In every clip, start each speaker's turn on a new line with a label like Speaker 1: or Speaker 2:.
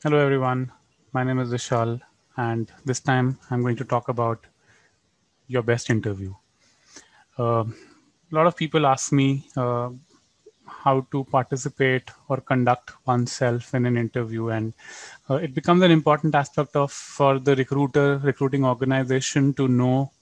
Speaker 1: Hello, everyone. My name is Vishal, and this time I'm going to talk about your best interview. A lot of people ask me how to participate or conduct oneself in an interview, and it becomes an important aspect of for the recruiting organization to know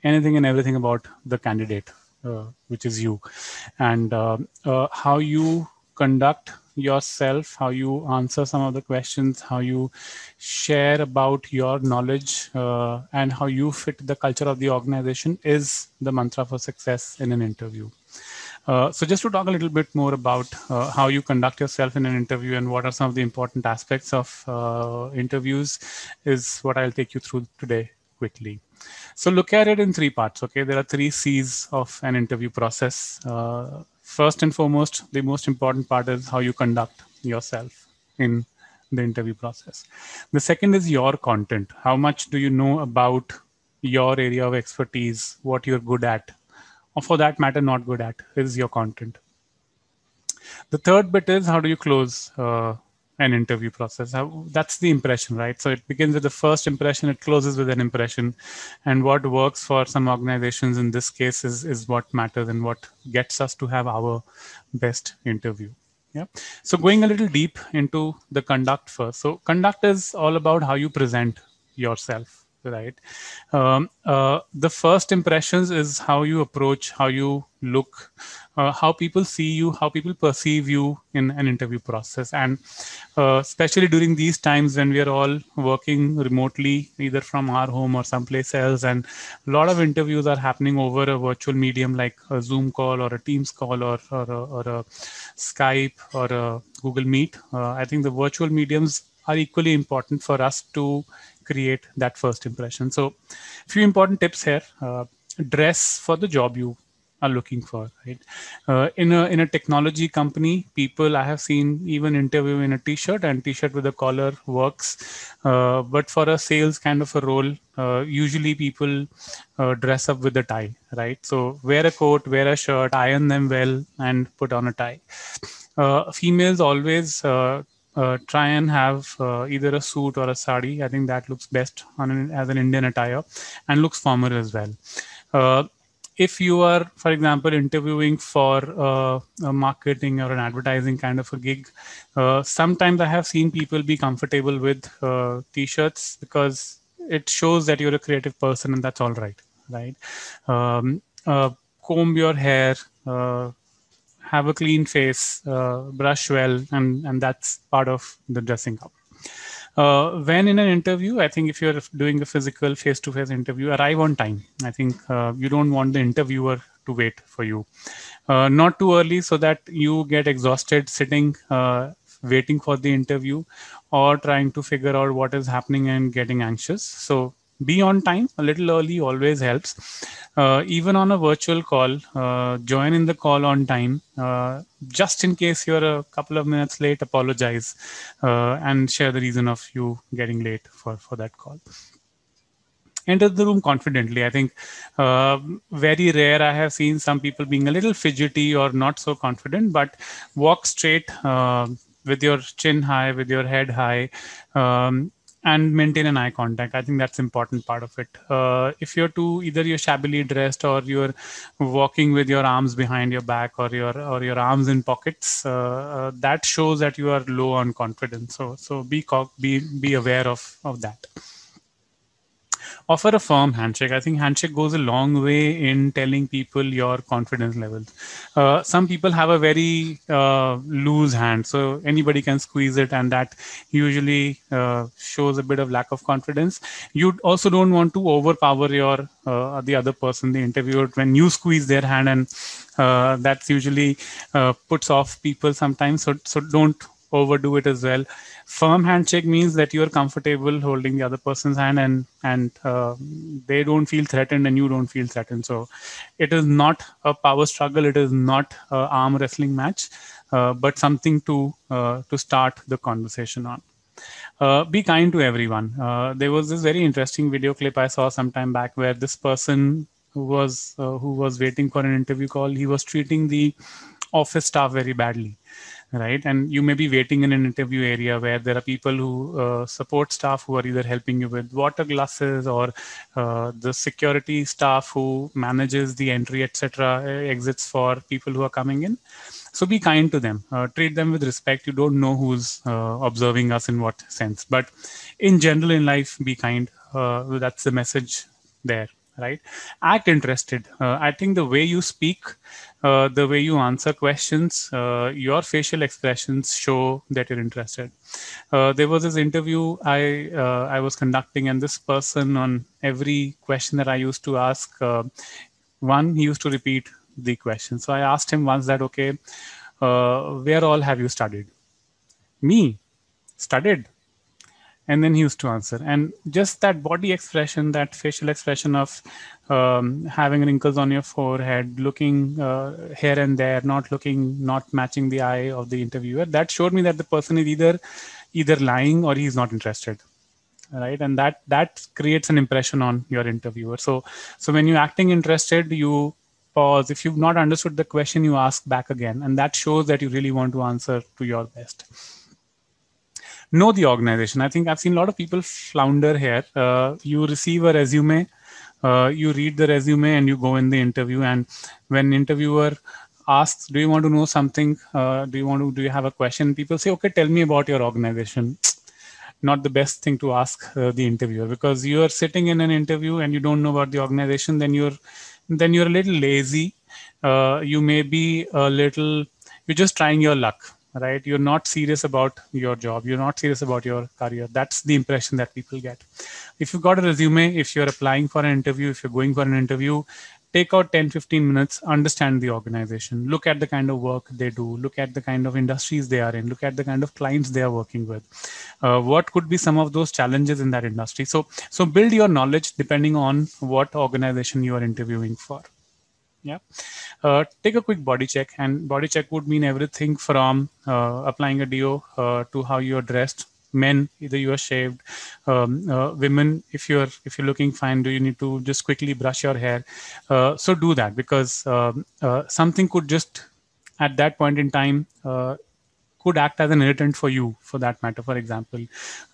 Speaker 1: anything and everything about the candidate, which is you, and how you conduct yourself, how you answer some of the questions, how you share about your knowledge, and how you fit the culture of the organization is the mantra for success in an interview. So just to talk a little bit more about how you conduct yourself in an interview and what are some of the important aspects of interviews is what I'll take you through today quickly. So look at it in three parts. Okay, there are three C's of an interview process. First and foremost, the most important part is how you conduct yourself in the interview process. The second is your content. How much do you know about your area of expertise, what you're good at, or for that matter, not good at, is your content. The third bit is how do you close an interview process? That's the impression, right? So it begins with the first impression, it closes with an impression. And what works for some organizations in this case is what matters and what gets us to have our best interview. Yeah. So going a little deep into the conduct first. So conduct is all about how you present yourself, right? The first impressions is how you approach, how you look, how people see you, how people perceive you in an interview process. And especially during these times when we are all working remotely, either from our home or someplace else, and a lot of interviews are happening over a virtual medium like a Zoom call or a Teams call or a Skype or a Google Meet. I think the virtual mediums are equally important for us to create that first impression. So, a few important tips here. Dress for the job you are looking for, right? In a technology company, people I have seen even interview in a t-shirt, and t-shirt with a collar works. But for a sales kind of a role, usually people dress up with a tie, right? So wear a coat, wear a shirt, iron them well, and put on a tie. Females always try and have either a suit or a sari. I think that looks best as an Indian attire and looks formal as well. Uh, if you are, for example, interviewing for a marketing or an advertising kind of a gig, sometimes I have seen people be comfortable with t-shirts because it shows that you're a creative person, and that's all right, right? Um, uh, Comb your hair, have a clean face, brush well, and that's part of the dressing up. When in an interview, I think if you're doing a physical face-to-face interview, arrive on time. I think you don't want the interviewer to wait for you. Not too early so that you get exhausted sitting, waiting for the interview, or trying to figure out what is happening and getting anxious. So be on time. A little early always helps. Even on a virtual call, join in the call on time. Just in case you're a couple of minutes late, apologize and share the reason of you getting late for that call. Enter the room confidently. I think very rare I have seen some people being a little fidgety or not so confident, but walk straight with your chin high, with your head high, and maintain an eye contact. I think that's important part of it. If you're shabbily dressed or you're walking with your arms behind your back or your arms in pockets, that shows that you are low on confidence. So be aware of that. Offer a firm handshake. I think handshake goes a long way in telling people your confidence levels. Some people have a very loose hand, so anybody can squeeze it, and that usually shows a bit of lack of confidence. You also don't want to overpower your the other person, the interviewer, when you squeeze their hand, and that's usually puts off people sometimes. So don't overdo it as well. Firm handshake means that you're comfortable holding the other person's hand, and they don't feel threatened and you don't feel threatened. So it is not a power struggle, it is not an arm wrestling match, but something to start the conversation on. Be kind to everyone. There was this very interesting video clip I saw some time back where this person who was waiting for an interview call, he was treating the office staff very badly. right? And you may be waiting in an interview area where there are people who support staff who are either helping you with water glasses, or the security staff who manages the entry, etc., exits for people who are coming in. So be kind to them, treat them with respect. You don't know who's observing us in what sense, but in general in life, be kind. That's the message there, right? Act interested. I think the way you speak, the way you answer questions, your facial expressions show that you're interested. There was this interview I was conducting, and this person, on every question that I used to ask, one, he used to repeat the question. So I asked him once that, okay, where all have you studied? Me, studied. And then he used to answer. And just that body expression, that facial expression of having wrinkles on your forehead, looking here and there, not matching the eye of the interviewer, that showed me that the person is either lying or he's not interested, right? And that creates an impression on your interviewer. So when you're acting interested, you pause. If you've not understood the question, you ask back again, and that shows that you really want to answer to your best. Know the organization. I think I've seen a lot of people flounder here. You receive a resume, you read the resume, and you go in the interview. And when interviewer asks, "Do you want to know something? Do you have a question?" People say, "Okay, tell me about your organization." Not the best thing to ask the interviewer, because you are sitting in an interview and you don't know about the organization. Then you're a little lazy. You may be a little. You're just trying your luck, right? You're not serious about your job. You're not serious about your career. That's the impression that people get. If you've got a resume, if you're applying for an interview, if you're going for an interview, take out 10-15 minutes, understand the organization, look at the kind of work they do, look at the kind of industries they are in, look at the kind of clients they are working with, what could be some of those challenges in that industry. So build your knowledge depending on what organization you are interviewing for. Yeah. Take a quick body check, and body check would mean everything from applying a deo to how you're dressed. Men, either you are shaved. Women, if you're looking fine, do you need to just quickly brush your hair? So do that, because something could just at that point in time could act as an irritant for you, for that matter. For example,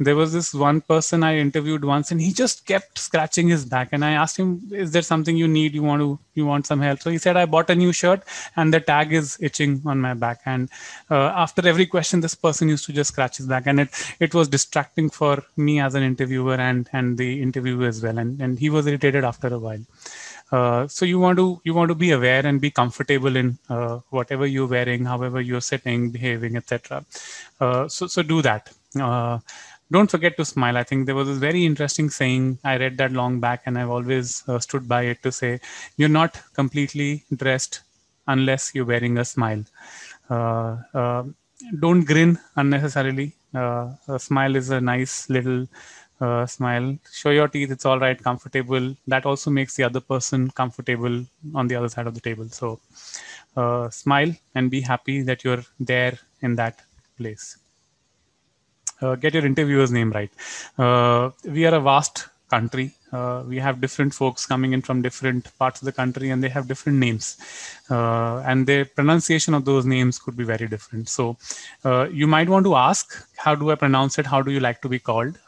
Speaker 1: there was this one person I interviewed once, and he just kept scratching his back, and I asked him, is there something you need, you want some help? So he said, I bought a new shirt and the tag is itching on my back. And after every question, this person used to just scratch his back, and it was distracting for me as an interviewer, and the interviewer as well, and he was irritated after a while. So you want to be aware and be comfortable in whatever you're wearing, however you're sitting, behaving, etc. So do that. Don't forget to smile. I think there was a very interesting saying, I read that long back, and I've always stood by it, to say, you're not completely dressed unless you're wearing a smile. Don't grin unnecessarily. A smile is a nice little smile. Show your teeth. It's all right, comfortable. That also makes the other person comfortable on the other side of the table. So smile and be happy that you're there in that place. Get your interviewer's name right. We are a vast country. We have different folks coming in from different parts of the country, and they have different names. And the pronunciation of those names could be very different. So you might want to ask, how do I pronounce it? How do you like to be called?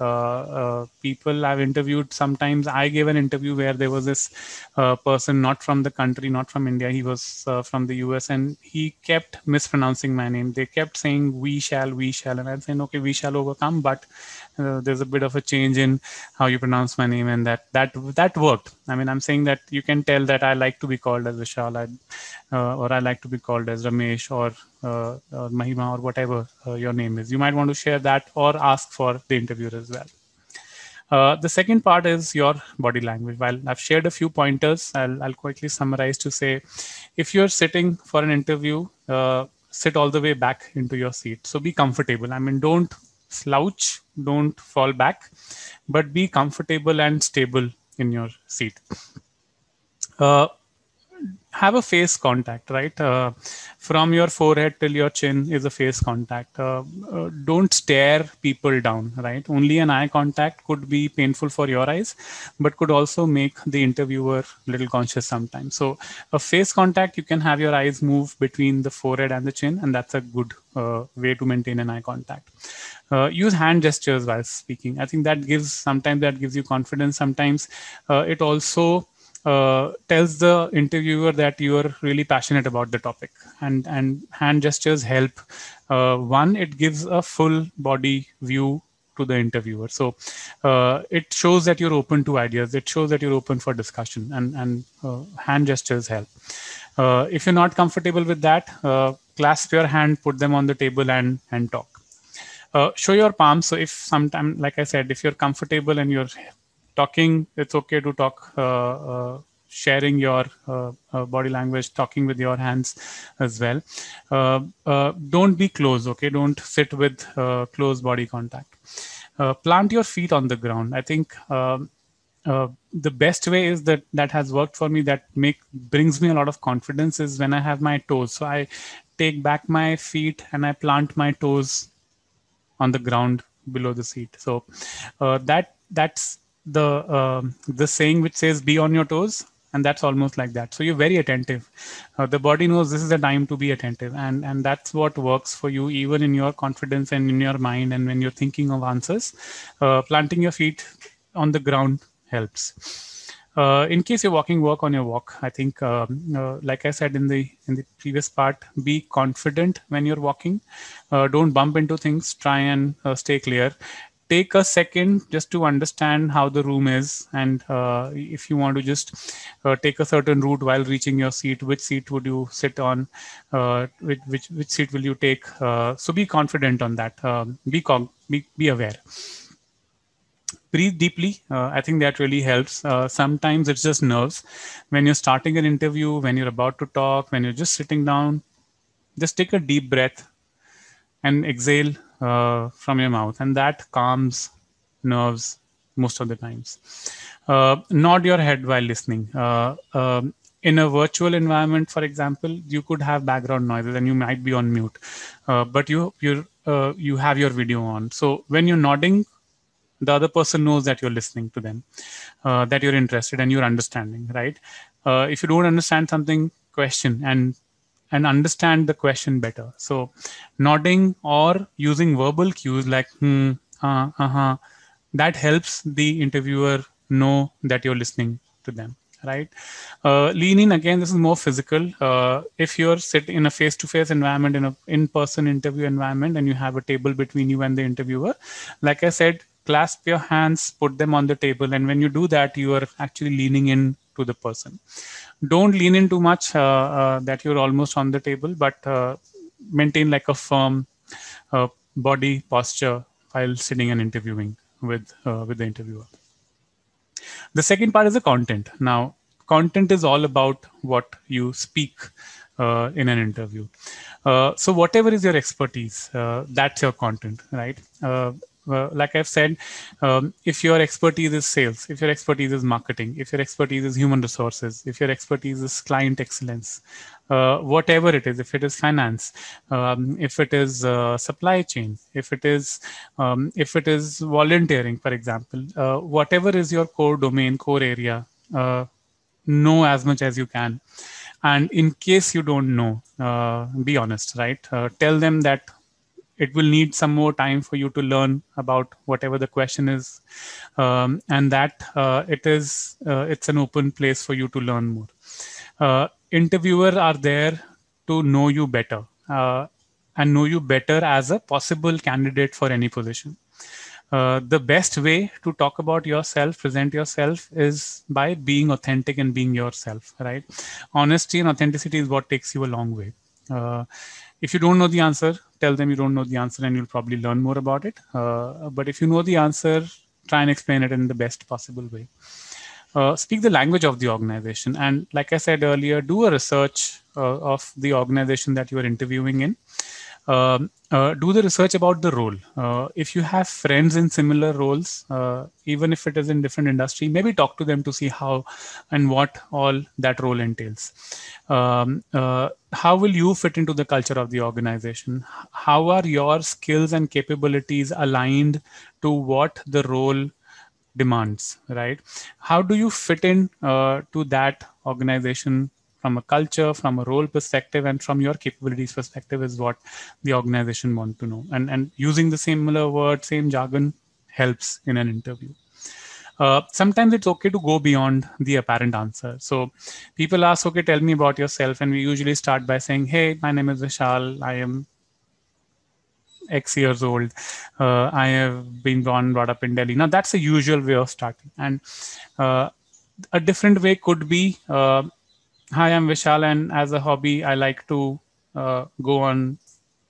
Speaker 1: People I've interviewed, sometimes I gave an interview where there was this person not from the country, not from India. He was from the US, and he kept mispronouncing my name. They kept saying, we shall. And I'm saying, okay, we shall overcome. But there's a bit of a change in how you pronounce my name, and that worked. I mean, I'm saying that you can tell that I like to be called as Vishal, or I like to be called as Ramesh, or Mahima, or whatever your name is. You might want to share that or ask for the interviewer as well. The second part is your body language. While I've shared a few pointers, I'll quickly summarize to say, if you're sitting for an interview, sit all the way back into your seat. So be comfortable. I mean, don't slouch, don't fall back, but be comfortable and stable in your seat. Uh, have a face contact, right? From your forehead till your chin is a face contact. Don't stare people down, right? Only an eye contact could be painful for your eyes, but could also make the interviewer a little conscious sometimes. So a face contact, you can have your eyes move between the forehead and the chin, and that's a good way to maintain an eye contact. Use hand gestures while speaking. I think sometimes that gives you confidence. Sometimes it also tells the interviewer that you are really passionate about the topic, and hand gestures help. One, it gives a full body view to the interviewer, so it shows that you're open to ideas. It shows that you're open for discussion, and hand gestures help. If you're not comfortable with that, clasp your hand, put them on the table, and talk. Show your palms. So if sometime, like I said, if you're comfortable and you're talking, it's okay to talk, sharing your body language, talking with your hands as well. Don't be close, okay? Don't sit with close body contact. Plant your feet on the ground. I think the best way is that has worked for me, that brings me a lot of confidence, is when I have my toes. So I take back my feet and I plant my toes on the ground below the seat. So that's the saying which says be on your toes, and that's almost like that. So you're very attentive. The body knows this is the time to be attentive, and that's what works for you, even in your confidence and in your mind, and when you're thinking of answers. Planting your feet on the ground helps. In case you're walking, work on your walk. I think, like I said in the previous part, be confident when you're walking. Don't bump into things. Try and stay clear. Take a second just to understand how the room is, and if you want to just take a certain route while reaching your seat, which seat would you sit on? Which seat will you take? So be confident on that. Be aware. Breathe deeply. I think that really helps. Sometimes it's just nerves. When you're starting an interview, when you're about to talk, when you're just sitting down, just take a deep breath and exhale from your mouth, and that calms nerves most of the times. Nod your head while listening. In a virtual environment, for example, you could have background noises and you might be on mute, but you have your video on. So when you're nodding, the other person knows that you're listening to them, that you're interested and you're understanding, right? If you don't understand something, question and understand the question better. So nodding or using verbal cues like that helps the interviewer know that you're listening to them, right? Lean in, again, this is more physical. If you're sitting in a face-to-face environment, in an in-person interview environment, and you have a table between you and the interviewer, like I said, clasp your hands, put them on the table, and when you do that, you are actually leaning in to the person. Don't lean in too much that you're almost on the table, but maintain like a firm body posture while sitting and interviewing with the interviewer. The second part is the content. Now, content is all about what you speak in an interview. So whatever is your expertise, that's your content, right? Like I've said, if your expertise is sales, if your expertise is marketing, if your expertise is human resources, if your expertise is client excellence, whatever it is, if it is finance, if it is supply chain, if it is volunteering, for example, whatever is your core domain, core area, know as much as you can. And in case you don't know, be honest, right? Tell them that it will need some more time for you to learn about whatever the question is, and that it's an open place for you to learn more. Interviewers are there to know you better, and know you better as a possible candidate for any position. The best way to talk about yourself, present yourself, is by being authentic and being yourself, right? Honesty and authenticity is what takes you a long way. If you don't know the answer, tell them you don't know the answer and you'll probably learn more about it. But if you know the answer, try and explain it in the best possible way. Speak the language of the organization. And like I said earlier, do a research of the organization that you are interviewing in. Do the research about the role. If you have friends in similar roles, even if it is in different industry, maybe talk to them to see how and what all that role entails. How will you fit into the culture of the organization? How are your skills and capabilities aligned to what the role demands, right? How do you fit in to that organization from a culture, from a role perspective, and from your capabilities perspective is what the organization want to know. And using the similar word, same jargon helps in an interview. Sometimes it's okay to go beyond the apparent answer. So people ask, okay, tell me about yourself. And we usually start by saying, hey, my name is Vishal. I am X years old. I have been born, brought up in Delhi. Now, that's the usual way of starting. And uh, a different way could be, hi, I'm Vishal, and as a hobby, I like to go on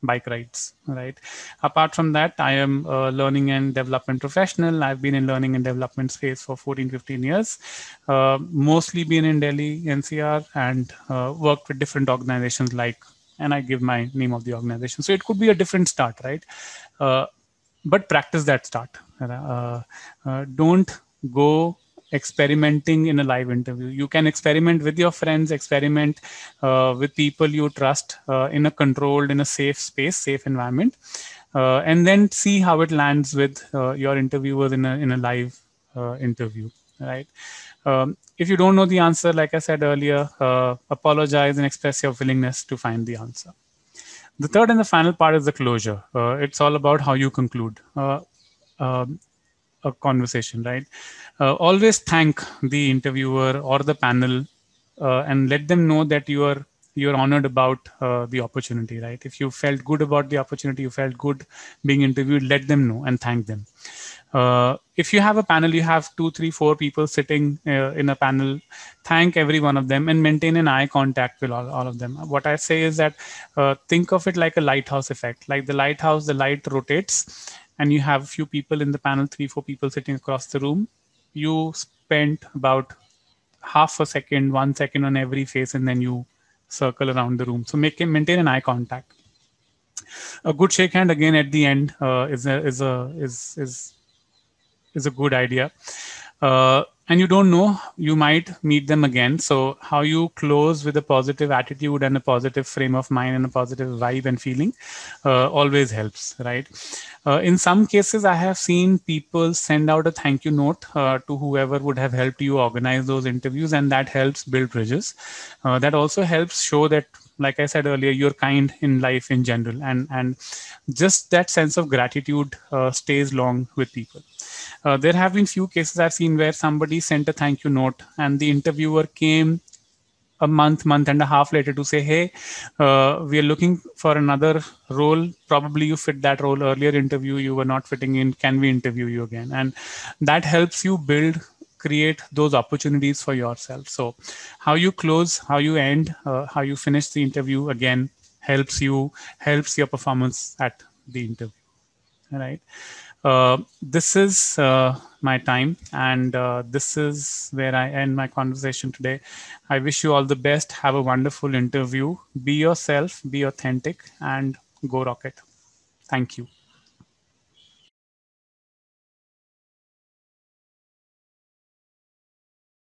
Speaker 1: bike rides, right? Apart from that, I am a learning and development professional. I've been in learning and development space for 14, 15 years, mostly been in Delhi, NCR, and worked with different organizations like, and I give my name of the organization. So it could be a different start, right? Uh, but practice that start. Don't go experimenting in a live interview. You can experiment with your friends, experiment with people you trust in a controlled, in a safe space, safe environment, and then see how it lands with your interviewers in a live interview, right? If you don't know the answer, like I said earlier, apologize and express your willingness to find the answer. The third and the final part is the closure. It's all about how you conclude um, a conversation, right? Always thank the interviewer or the panel and let them know that you're honored about the opportunity, right? If you felt good about the opportunity, you felt good being interviewed, let them know and thank them. If you have a panel, you have 2, 3, 4 people sitting in a panel, thank every one of them and maintain an eye contact with all of them. What I say is that think of it like a lighthouse effect. Like the lighthouse, the light rotates and you have a few people in the panel, 3, 4 people sitting across the room. You spend about half a second, 1 second on every face, and then you circle around the room. So maintain an eye contact. A good shake hand again at the end is a good idea. And you don't know, you might meet them again. So how you close with a positive attitude and a positive frame of mind and a positive vibe and feeling always helps, right? In some cases, I have seen people send out a thank you note to whoever would have helped you organize those interviews, and that helps build bridges. That also helps show that, like I said earlier, you're kind in life in general, and just that sense of gratitude stays long with people. There have been few cases I've seen where somebody sent a thank you note and the interviewer came a month and a half later to say, hey, we are looking for another role. Probably you fit that role. Earlier interview, you were not fitting in. Can we interview you again? And that helps you create those opportunities for yourself. So how you close, how you end, how you finish the interview again helps your performance at the interview. Right. This is my time, and this is where I end my conversation today. I wish you all the best. Have a wonderful interview. Be yourself, be authentic, and go rocket. Thank you.